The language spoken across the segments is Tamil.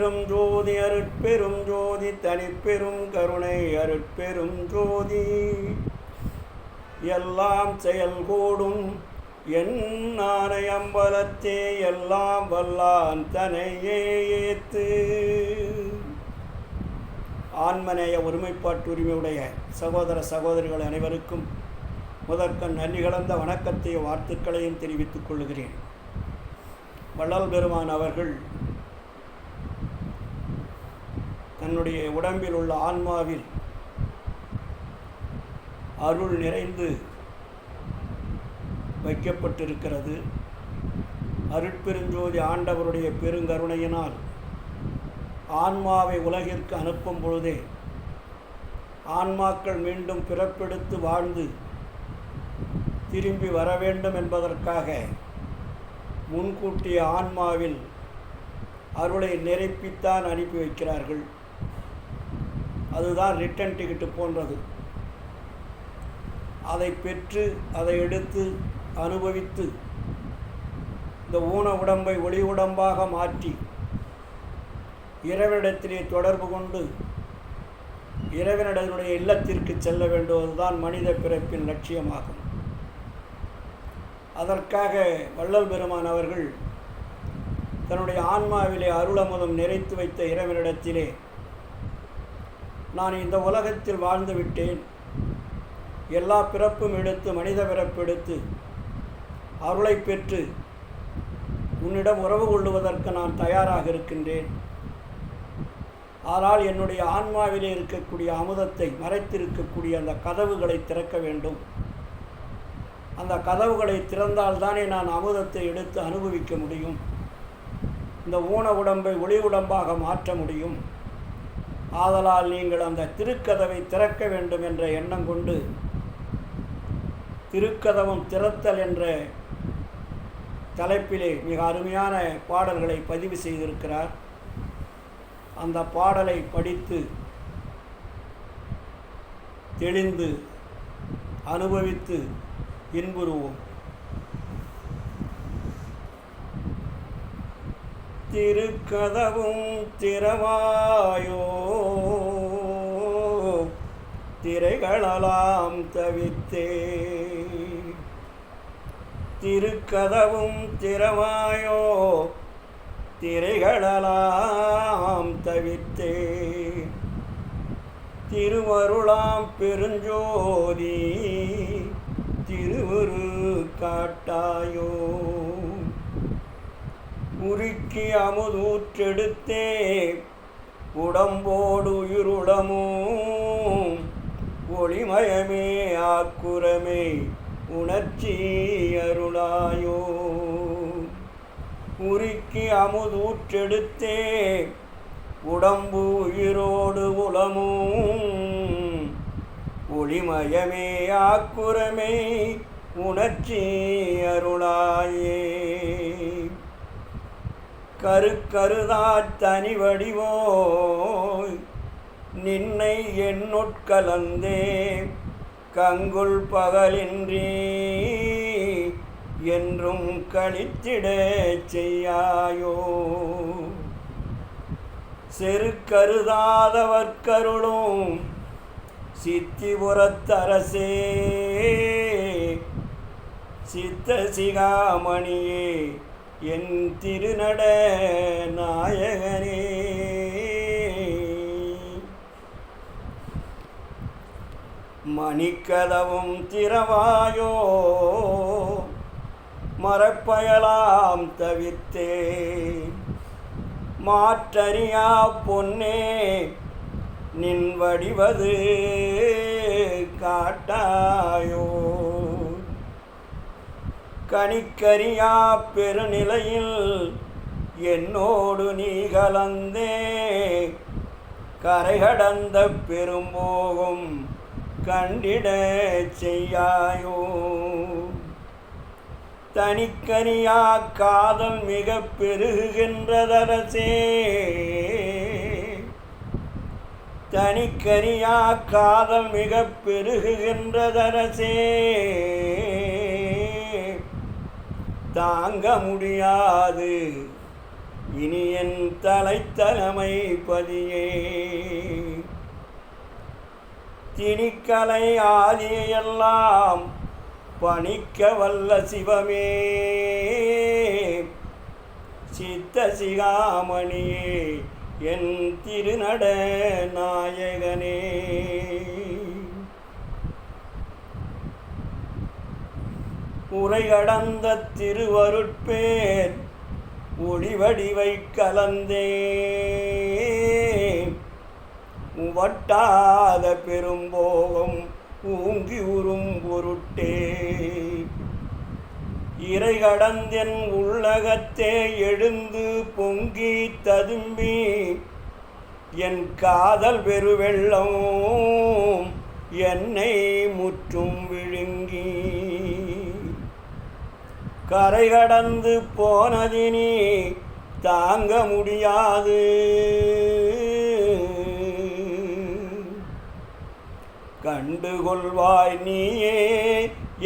அருட்பெரும் ஜோதி அருட்பெரும் ஜோதி தனிப்பெரும் கருணை அருட்பெரும் ஜோதி எல்லாம் செயல்கூடும் என் ஆனை அம்பலத்தே எல்லாம் வல்லான் தனையே ஏத்து. ஆன்மநேய ஒருமைப்பாட்டுரிமையுடைய சகோதர சகோதரிகள் அனைவருக்கும் முதற்கண் நன்றி கலந்த வணக்கத்தையும் வாழ்த்துக்களையும் தெரிவித்துக் கொள்கிறேன். வள்ளல் பெருமான் அவர்கள் தன்னுடைய உடம்பில் உள்ள ஆன்மாவில் அருள் நிறைந்து வைக்கப்பட்டிருக்கிறது. அருட்பெருஞ்சோதி ஆண்டவருடைய பெருங்கருணையினால் ஆன்மாவை உலகிற்கு அனுப்பும் பொழுதே ஆன்மாக்கள் மீண்டும் பிறப்பெடுத்து வாழ்ந்து திரும்பி வர வேண்டும் என்பதற்காக முன்கூட்டிய ஆன்மாவில் அருளை நிரப்பித்தான் அனுப்பி வைக்கிறார்கள். அதுதான் ரிட்டன் டிக்கெட்டு போன்றது. அதை பெற்று அதை எடுத்து அனுபவித்து இந்த ஊன உடம்பை ஒளி உடம்பாக மாற்றி இறைவனிடத்திலே தொடர்பு கொண்டு இறைவனிடனுடைய இல்லத்திற்கு செல்ல வேண்டுவதுதான் மனித பிறப்பின் லட்சியமாகும். அதற்காக வள்ளல் பெருமான் அவர்கள் தன்னுடைய ஆன்மாவிலே அருளமுதம் நிறைத்து வைத்த இறைவனிடத்திலே, நான் இந்த உலகத்தில் வாழ்ந்து விட்டேன், எல்லா பிறப்பும் எடுத்து மனித பிறப்பெடுத்து அருளை பெற்று உன்னிடம் உறவு கொள்ளுவதற்கு நான் தயாராக இருக்கின்றேன். ஆனால் என்னுடைய ஆன்மாவிலே இருக்கக்கூடிய அமுதத்தை மறைத்திருக்கக்கூடிய அந்த கதவுகளை திறக்க வேண்டும். அந்த கதவுகளை திறந்தால்தானே நான் அமுதத்தை எடுத்து அனுபவிக்க முடியும். இந்த ஊன உடம்பை ஒளி உடம்பாக மாற்ற முடியும். ஆதலால் நீங்கள் அந்த திருக்கதவை திறக்க வேண்டும் என்ற எண்ணம் கொண்டு திருக்கதவம் திறத்தல் என்ற தலைப்பிலே மிக அருமையான பாடல்களை பதிவு செய்திருக்கிறார். அந்த பாடலை படித்து தெளிந்து அனுபவித்து இன்புறுவோம். திருக்கதவும் திறவாயோ திரைகளலாம் தவித்தே. திருக்கதவும் திறவாயோ திரைகளலாம் தவித்தே. திருவருளாம் பெருஞ்சோதி திருவுரு காட்டாயோ. உருக்கி அமுதூற்றெடுத்தே உடம்போடு உயிருடமும் ஒளிமயமே ஆக்குரமே உணர்ச்சி அருளாயோ. உருக்கி அமுதூற்றெடுத்தே உடம்பு உயிரோடு உளமும் ஒளிமயமே ஆக்குரமே உணர்ச்சி அருளாயே. கருக்கருதாத் தனி வடிவோய் நின்னை என்னுட்கலந்தே கங்குள் பகலின்றி என்றும் கழித்திட செய்யாயோ. செருக்கருதாதவர்க்கருளும் சித்திபுரத்தரசே சித்த சிகாமணியே என் திருநட நாயகனே. மணிக்கதவும் திறவாயோ மரப்பயலாம் தவித்தே. மாற்றறியா பொன்னே நின் வடிவது காட்டாயோ. கணிக்கறியா பெருநிலையில் என்னோடு நீ கலந்தே கரைகடந்த பெரும்போகும் கண்டிட செய்யாயோ. தனிக்கனியா காதல் மிக பெருகுகின்றதரசே. தனிக்கனியா காதல் மிக பெருகுகின்றதரசே. தாங்க முடியாது இனி என் தலைத்தலைமை பதியே திணிக்கலை ஆதியெல்லாம் பணிக்க வல்ல சிவமே சித்த சிகாமணியே என் திருநட நாயகனே. உரைகடந்த திருவருட்பேர் ஒளிவடிவை கலந்தே உவட்டாத பெரும்போகம் ஊங்கி உறும் பொருட்டே இறை கடந்தென் உள்ளகத்தே எழுந்து பொங்கி ததும்பி என் காதல் பெருவெள்ளம் என்னை முற்றும் விழுங்கி கரை கடந்து போனதினி தாங்க முடியாது கண்டுகொள்வாய் நீயே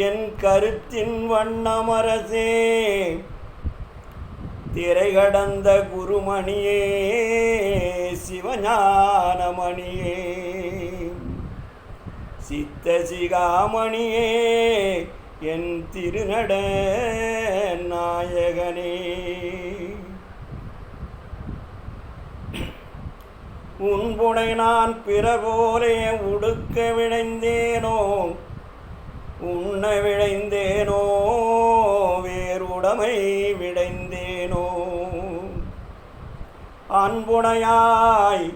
என் கருத்தின் வண்ணமரசே திரை கடந்த குருமணியே சிவஞானமணியே சித்த சிகாமணியே என் திருநட நாயகனே. உன்புடை நான் பிறபோலே உடுக்க விளைந்தேனோ உண்ண விளைந்தேனோ வேறுடைமை விளைந்தேனோ அன்புடையாய்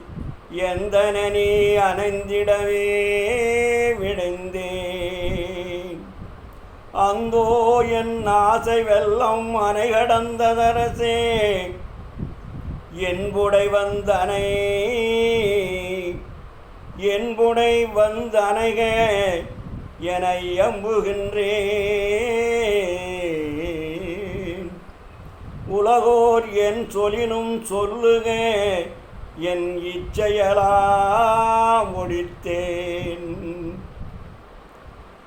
எந்தன நீ அணைந்திடவே விளைந்தேன் அந்தோ என் ஆசை வெள்ளம் அணை கடந்ததரசே என்புடை வந்தனை என்புடை வந்தனைக என எம்புகின்றேன் உலகோர் என் சொலினும் சொல்லுக என் இச்சையெல்லாம் முடித்தேன்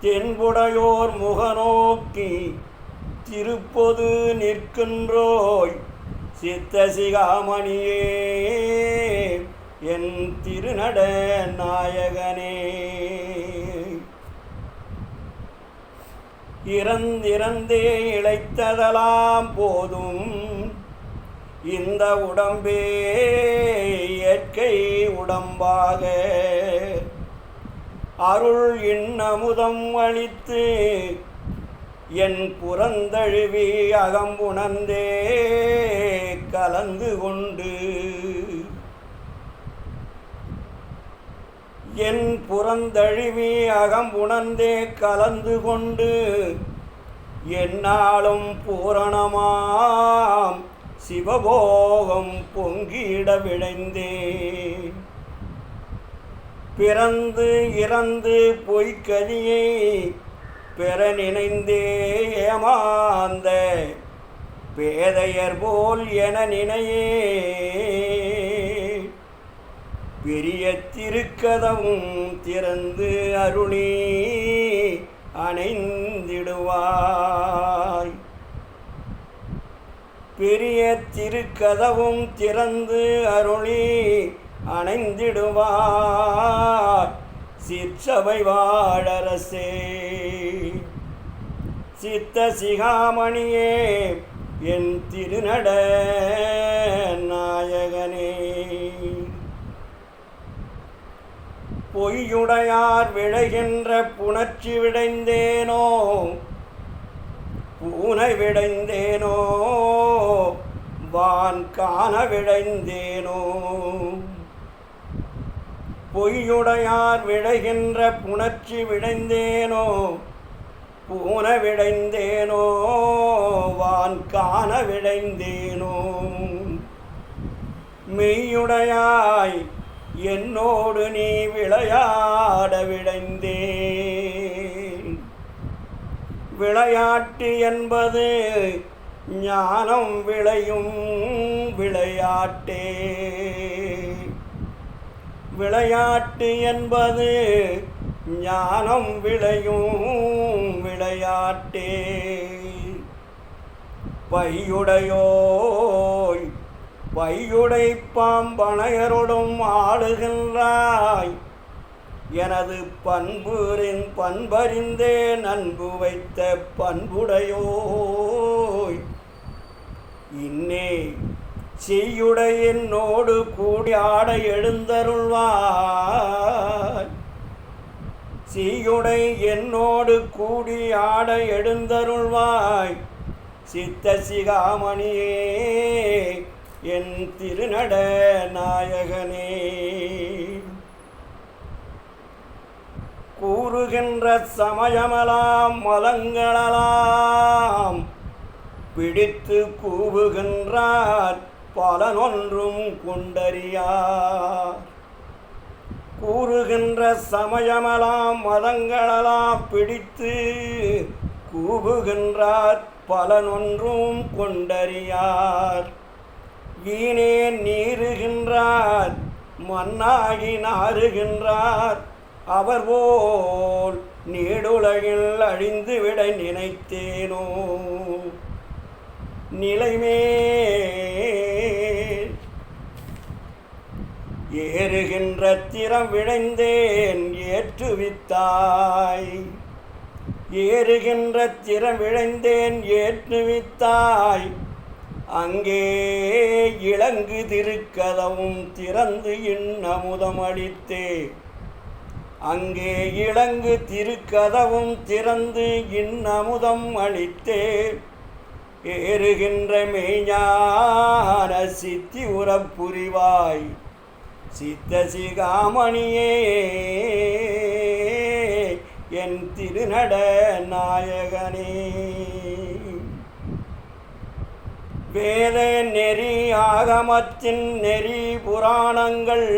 தென்புடையோர் முகநோக்கி திருப்பொது நிற்கின்றோய் சித்த சிகாமணியே என் திருநட நாயகனே. இறந்திறந்தே இழைத்ததெல்லாம் போதும் இந்த உடம்பே இயற்கை உடம்பாக அருள் இன்னமுதம் அளித்து என் புறந்தழுவி அகம்புணர்ந்தே கலந்து கொண்டு என் புறந்தழுவி அகம்புணர்ந்தே கலந்து கொண்டு என்னாலும் பூரணமாம் சிவபோகம் பொங்கிட விளைந்தேன் பிறந்து இறந்து பொய்க்கதியை பெற நினைந்தே ஏமாந்த பேதையர் போல் என நினையே பெரிய திருக்கதவும் திறந்து அருளி அணைந்திடுவாய் பெரிய திருக்கதவும் திறந்து அருளி அணைந்திடுவார் சிற்சபை வாழரசே சித்த சிகாமணியே என் திருநட நாயகனே. பொய்யுடையார் விளைகின்ற புணர்ச்சி விடைந்தேனோ பூனை விடைந்தேனோ வான் காண விடைந்தேனோ பொய்யுடையார் விளைகின்ற புணர்ச்சி விடைந்தேனோ பூன விடைந்தேனோ வான் காண விடைந்தேனோ மெய்யுடையாய் என்னோடு நீ விளையாட விடைந்தேன் விளையாட்டு என்பது ஞானம் விளையும் விளையாட்டே விளையாட்டு என்பது ஞானம் விளையும் விளையாட்டே. பையுடையோய் பையுடை பாம்பனையரோடும் ஆளுகின்றாய். எனது பண்பறிந்தே நன்பு வைத்த பண்புடையோய். இன்னே செய்யுடை என்னோடு கூடி ஆட எழுந்தருள்வாய். செய்யுடை என்னோடு கூடி ஆட எழுந்தருள்வாய். சித்த சிகாமணியே என் திருநட நாயகனே. கூறுகின்ற சமயமெல்லாம் மலங்களெல்லாம் பிடித்து கூவுகின்றார் பலனொன்றும் கொண்டறியார். கூறுகின்ற சமயமெல்லாம் மதங்களெல்லாம் பிடித்து கூவுகின்றார் பலனொன்றும் கொண்டறியார். வீணே நீருகின்றார் மண்ணாகி நாறுகின்றார். அவர் போல் நீடுலகில் அழிந்துவிட நினைத்தேனோ. நிலைமேல் ஏறுகின்ற திறம் விழைந்தேன் ஏற்றுவித்தாய். ஏறுகின்ற திறம் விழைந்தேன் ஏற்றுவித்தாய். அங்கே இளங்கு திருக்கதவும் திறந்து இன்னமுதம் அளித்தே. அங்கே இளங்கு திருக்கதவும் திறந்து இன்னமுதம் அளித்தே. ஏறுகின்ற மெய்ஞான சித்தி உறப்புரிவாய். சித்த சிகாமணியே என் திருநட நாயகனே. வேத நெறி ஆகமத்தின் நெறி புராணங்கள்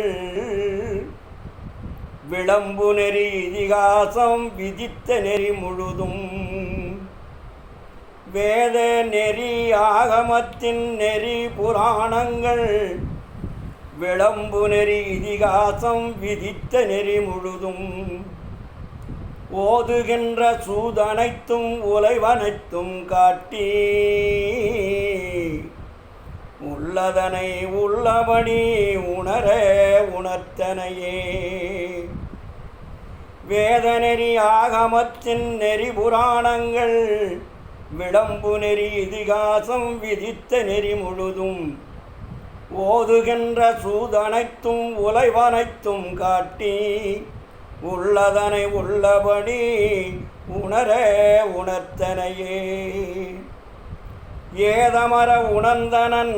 விளம்பு நெறி இதிகாசம் விதித்த நெறி முழுதும். வேத நெறி ஆகமத்தின் நெறி புராணங்கள் விளம்பு நெறி இதிகாசம் விதித்த நெறி முழுதும். ஓதுகின்ற சூதனைத்தும் உலைவனைத்தும் காட்டி உள்ளதனை உள்ளபடி உணர உணர்த்தனையே. வேதநெறி ஆகமத்தின் நெறி புராணங்கள் விளம்பு நெறி இதிகாசம் விதித்த நெறி முழுதும். ஓதுகின்ற சூதனைத்தும் உலைவனைத்தும் காட்டி உள்ளதனை உள்ளபடி உணர உணர்த்தனையே. ஏதமர உணர்ந்தனன்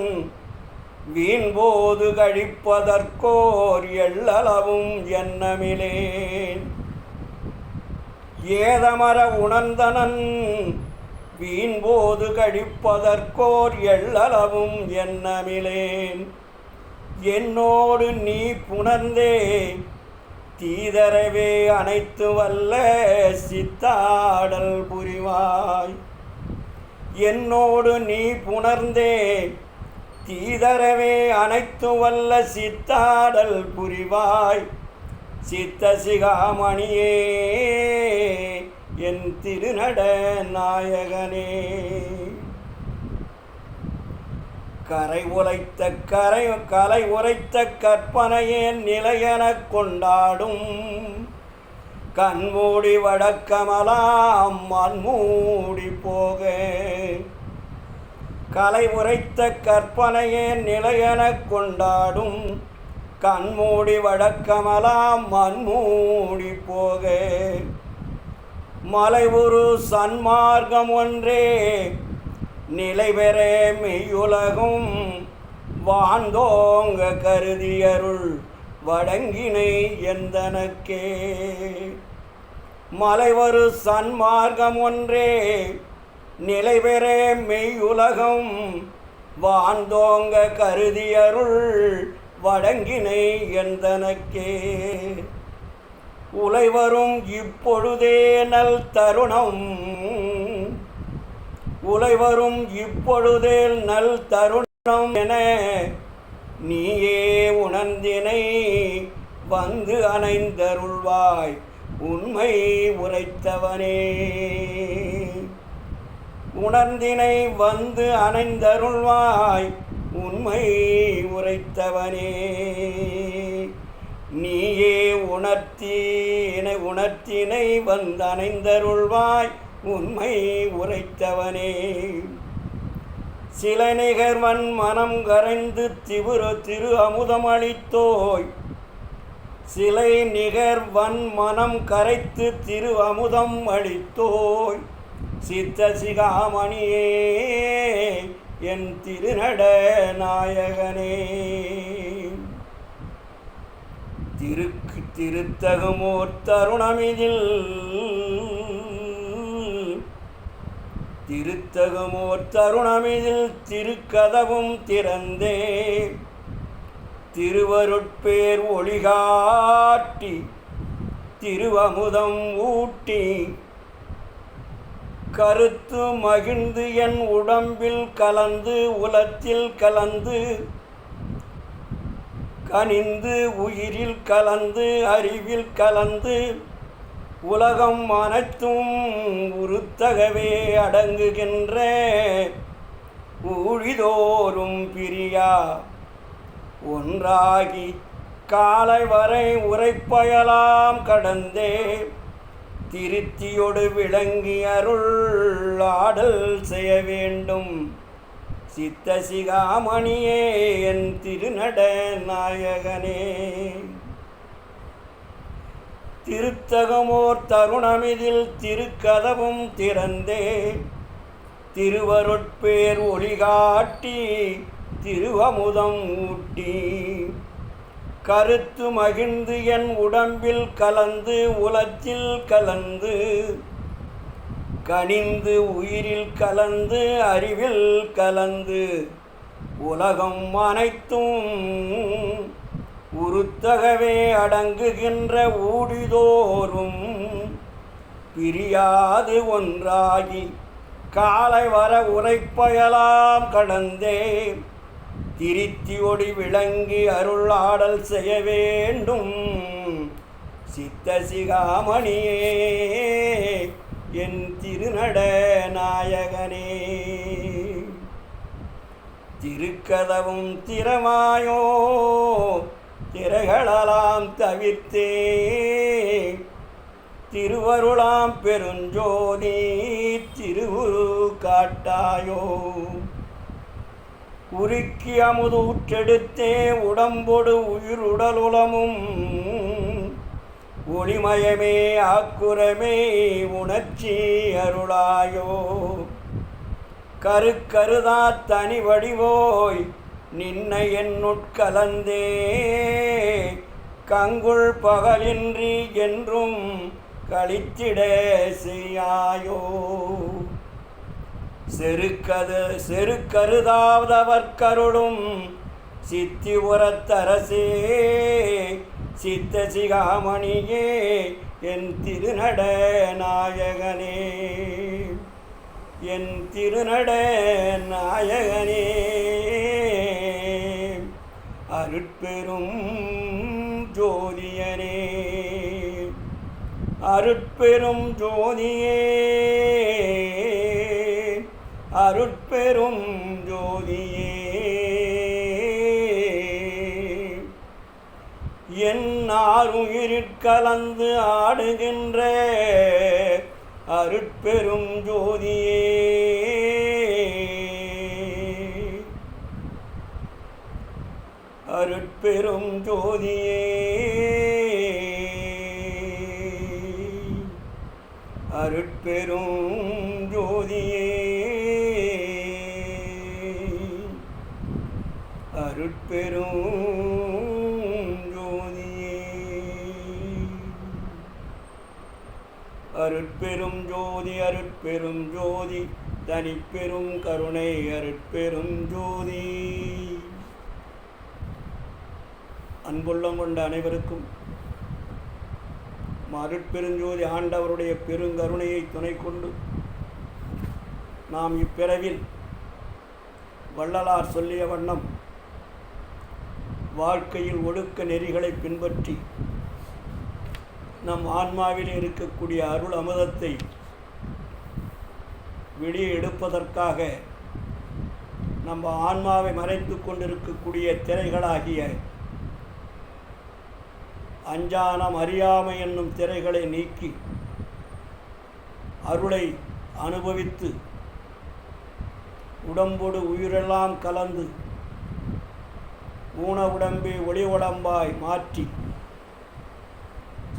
வீண்போது கழிப்பதற்கோர் எள்ளளவும் எண்ணமிலேன். ஏதமர உணர்ந்தனன் வீண்போது கழிப்பதற்கோர் எள்ளளவும் எண்ணமிலேன். என்னோடு நீ புணர்ந்தே தீதரவே அனைத்து வல்ல சித்தாடல் புரிவாய். என்னோடு நீ புணர்ந்தே தீதரவே அனைத்து வல்ல சித்தாடல் புரிவாய். சித்த சிகாமணியே என் திருநட நாயகனே. கரை உரைத்த கற்பனையே நிலையெனக் கொண்டாடும். கண்மூடி வடக்கமலாம் மண்மூடி போக. கலை உரைத்த கற்பனையே நிலையெனக் கொண்டாடும். கண்மூடி வடக்கமலாம் மண்மூடி போக. மலை ஒரு சன்மார்க்கம் ஒன்றே நிலைபெற மெய்யுலகும் வாழ்ந்தோங்க கருதியருள் வடங்கினை எந்தனக்கே. மலைவரு சன்மார்க்கம் ஒன்றே நிலைபெற மெய்யுலகம் வாழ்ந்தோங்க கருதியருள் வடங்கினை எந்தனக்கே. உலைவரும் இப்பொழுதே நல் தருணம். உலைவரும் இப்பொழுதே நல் தருணம் என நீயே உணர்ந்தினை வந்து அணைந்தருள்வாய் உண்மை உரைத்தவனே. உணர்ந்தினை வந்து அணைந்தருள்வாய் உண்மை உரைத்தவனே, நீயே உணர்த்தினை வந்தணைந்தருள்வாய் உண்மை உரைத்தவனே. சில நிகர்வன் மனம் கரைந்து திரு அமுதமளித்தோய், சிலை நிகர்வன் மனம் கரைத்து திரு அமுதம் அளித்தோய். சித்த சிகாமணியே என் திருநட நாயகனே, திருத்தகுமோர் தருணமிதில் திருக்கதவும் திறந்தே, திருவருட்பேர் ஒளிகாட்டி திருவமுதம் ஊட்டி, கருத்து மகிழ்ந்து என் உடம்பில் கலந்து உலத்தில் கலந்து, கனிந்து உயிரில் கலந்து அறிவில் கலந்து, உலகம் அனைத்தும் உருத்தகவே அடங்குகின்ற ஊழிதோறும் பிரியா ஒன்றாகி காலை வரை உரைப்பயலாம் கடந்தே, திருத்தியொடு விளங்கி அருள் ஆடல் செய்ய வேண்டும். சித்த சிகாமணியே என் திருநட நாயகனே, திருத்தகமோர் தருணமிதில் திருக்கதவும் திறந்தே, திருவருட்பேர் ஒளிகாட்டி திருவமுதம் ஊட்டி, கருத்து மகிழ்ந்து என் உடம்பில் கலந்து உலத்தில் கலந்து, கனிந்து உயிரில் கலந்து அறிவில் கலந்து, உலகம் அனைத்தும் உருத்தகவே அடங்குகின்ற ஊழிதோறும் பிரியாது ஒன்றாகி காலை வர உரைப்பயலாம் கடந்தே, திருத்தியொடி விளங்கி அருள் ஆடல் செய்ய வேண்டும். சித்த சிகாமணியே என் திருநட நாயகனே, திருக்கதவும் திறமாயோ திரைகளலாம் தவிர்த்தே, திருவருளாம் பெருஞ்சோதி திருவுரு காட்டாயோ. உருக்கி அமுதூற்றெடுத்தே உடம்பொடு உயிருடலுலமும், ஒளிமயமே ஆக்குரமே உணர்ச்சி அருளாயோ. கருக்கருதா தனி வடிவோய் நின்னை என்னுட்கலந்தே, கங்குள் பகலின்றி என்றும் கழித்திட செய்யாயோ. செருக்கருதாவதவர்க்கருளும் சித்தி உரத்தரசே, சித்த சிகாமணியே என் திருநட நாயகனே, என் திருநட நாயகனே. அருட்பெரும் ஜோதியனே, அருட்பெரும் ஜோதியே, அருட்பெரும் ஜோதியே. என் ஆருயிரிற் கலந்து ஆடுகின்ற அருட்பெரும் ஜோதியே, அருட்பெரும் ஜோதியே, அருட்பெரும் ஜோதியே, அருட்பெரும் ஜோதியே. அருட்பெரும் ஜோதி அருட்பெரும் ஜோதி தனிப்பெரும் கருணை அருட்பெரும் ஜோதி. அன்புள்ளம் கொண்ட அனைவருக்கும் அருட்பெருஞ்சோதி ஆண்டவருடைய பெருங்கருணையை துணை கொண்டு நாம் இப்பிறவில் வள்ளலார் சொல்லிய வண்ணம் வாழ்க்கையில் ஒழுக்க நெறிகளை பின்பற்றி நம் ஆன்மாவில் இருக்கக்கூடிய அருள் அமுதத்தை வெளியே எடுப்பதற்காக நம்ம ஆன்மாவை மறைத்து கொண்டிருக்கக்கூடிய திரைகளாகிய அஞ்ஞானம் அறியாமை என்னும் திரைகளை நீக்கி அருளை அனுபவித்து உடம்போடு உயிரெல்லாம் கலந்து ஊன உடம்பை ஒளி உடம்பாய் மாற்றி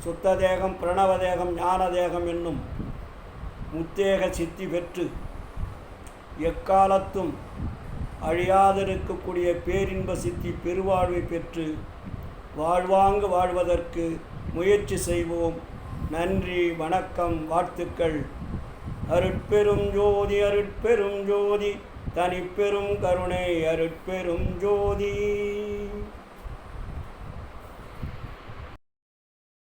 சுத்த தேகம் பிரணவ தேகம் ஞான தேகம் என்னும் முத்தேக சித்தி பெற்று எக்காலத்தும் அழியாதிருக்கக்கூடிய பேரின்ப சித்தி பெருவாழ்வை பெற்று வாழ்வாங்கு வாழ்வதற்கு முயற்சி செய்வோம். நன்றி, வணக்கம், வாழ்த்துக்கள். அருட்பெரும் ஜோதி அருட்பெரும் ஜோதி தனிப்பெரும் கருணை அருட்பெரும் ஜோதி.